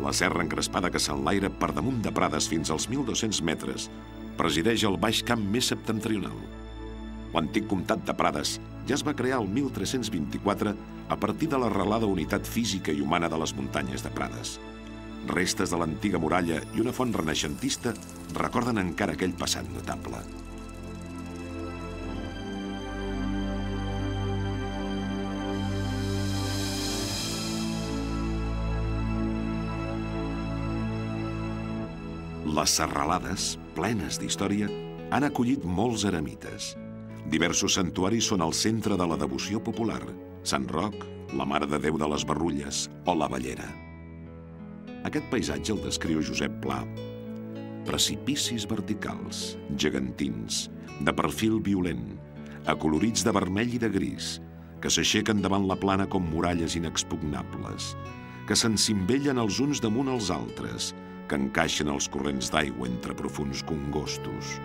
La serra encrespada que s'enlaira per damunt de Prades fins als 1.200 metres presideix el baix camp més septentrional. L'antic comtat de Prades ja es va crear el 1324 a partir de l'arrelada unitat física i humana de les muntanyes de Prades. Restes de l'antiga muralla i una font renaixentista recorden encara aquell passat notable. Les serralades, plenes d'història, han acollit molts eremites. Diversos santuaris són al centre de la devoció popular. Sant Roc, la Mare de Déu de les Barrulles o la Bellera. Aquest paisatge el descriu Josep Pla. Precipicis verticals, gegantins, de perfil violent, acolorits de vermell i de gris, que s'aixequen davant la plana com muralles inexpugnables, que s'encimbellen els uns damunt els altres, que encaixen els corrents d'aigua entre profunds congostos.